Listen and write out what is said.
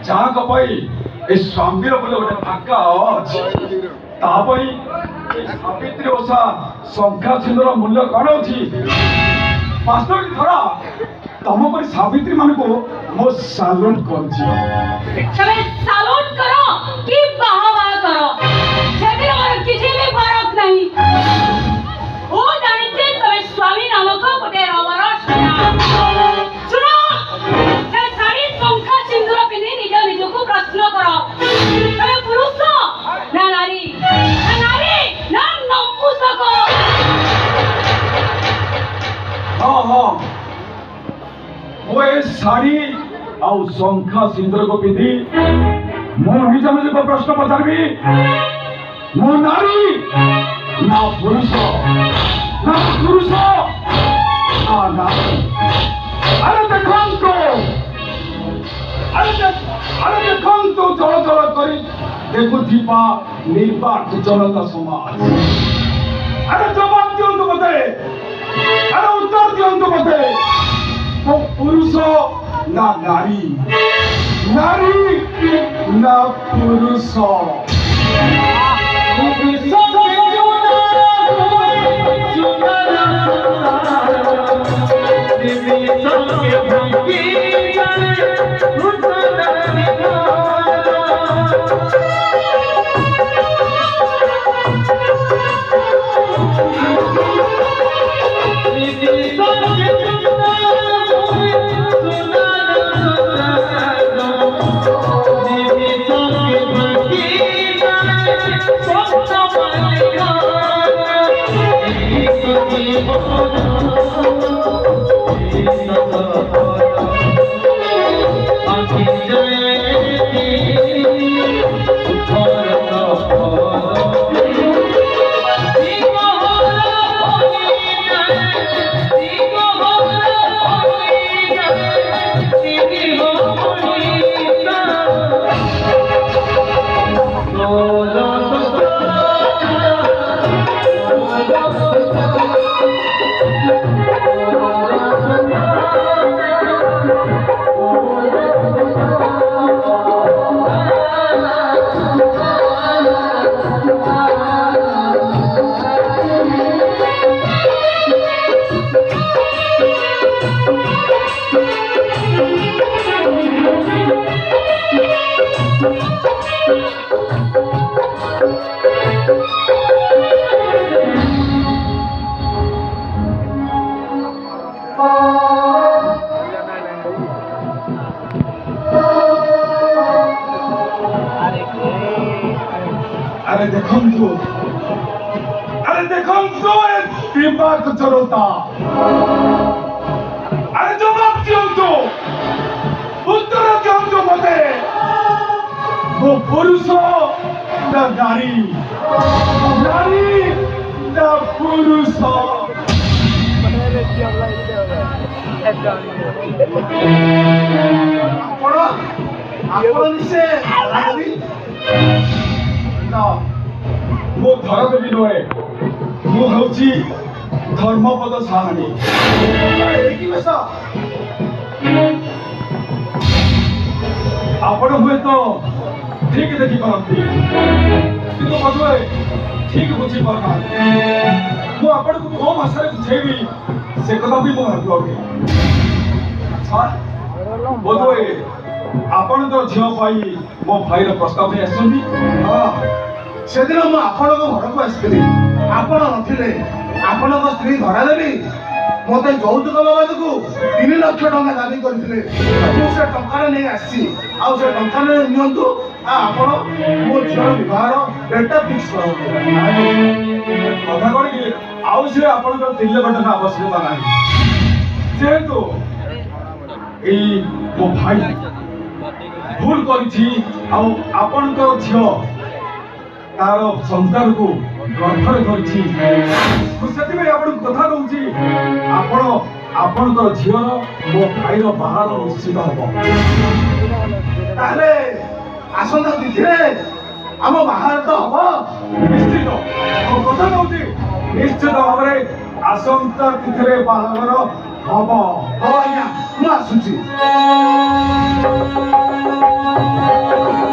ଯାହାଙ୍କ ପାଇଁ ଏ ସ୍ୱାମୀର ବୋଲି ଗୋଟେ ଫାଙ୍କା ଅଛି ତା ପାଇଁ ସାବିତ୍ରୀ ଓଷା ଶଙ୍ଖା ସିନ୍ଦୁର ମୂଲ୍ୟ କଣ ଅଛି? ବାସ୍ତବିକ ଧରା ତମ ପରି ସାବିତ୍ରୀ ମାନଙ୍କୁ ମୁଁ ସାଲୁଟ କରୁଛି। ସାଲୁଟ କର କି ବାହାବା କର ସେଥିରେ ମୋର କିଛି ବି ଫରକ ନାହିଁ। ମୁଁ ଜାଣିଛି ତମେ ସ୍ୱାମୀ ନାମକ ଗୋଟେ ରବର ଶୁଣ ସେ ଶାଢ଼ୀ ଶଙ୍ଖା ସିନ୍ଦୁର ପିନ୍ଧି ନିଜ ନିଜକୁ ପ୍ରଶ୍ନ କର ତମେ ପୁରୁଷ ନା ନାରୀ ନା ନପୁଂସକ? ହଁ ମୁଁ ଏ ଶାଢ଼ୀ ଆଉ ଶଙ୍ଖା ସିନ୍ଦୁରକୁ ପିନ୍ଧି ମୁଁ ନିଜ ନିଜକୁ ପ୍ରଶ୍ନ ପଚାରିବି ମୁଁ ନାରୀ ନା ପୁରୁଷ ନା ପୁରୁଷ ନା ନାରୀ? ଆରେ ଦେଖନ୍ତୁ ଜଳ ଜଳ କରି ଦେଖୁଥିବା ନିର୍ବାକ ଜନତା ସମାଜ। ଆରେ ଜବାବ ଦିଅନ୍ତୁ ମତେ, ଆରେ ଉତ୍ତର ଦିଅନ୍ତୁ ମତେ, ମୁଁ ପୁରୁଷ ନା ନାରୀ? ନାରୀ ନା ପୁରୁଷ? अरे देखो निर्वाक जनता, अरे जवाब दियंतु, उत्तर दियंतु मते, वो पुरुष ना नारी, नारी ना पुरुष? मो धरदेवी नुहे मु हूँ धर्मपद साहानी। आपण हुए तो ठीक देखी पारती कि बोधे ठीक बुझी पारना मुझे कौ भाषा बुझेबी से कथा भी मुझे बोधे आपण तो झील मो भाईर प्रस्ताव नहीं आसुँच। से दिन मुझे घर को आसती आपण नथिले आपण स्त्री धरा देवी मत यौतुक बाबद को 3 लाख टका दाबी करते से टका नहीं आसी से टका नियंतु आपण मो झील विवाह डेटा फिक्स कर कथा कौन कि आउ से आपण 3 लाख टका आवश्यकता ना जेहेतु मो भाई भूल कर झील तार संतान को गर्भर कर कथा दूसरी आपणकर झीर मो भाईर बाहर निश्चित हम आसंता तिथि आम बाहर तो हम निश्चित कथा दूसरी निश्चित भाव में आसंता तिथि बाहर हम आज्ञा मुझे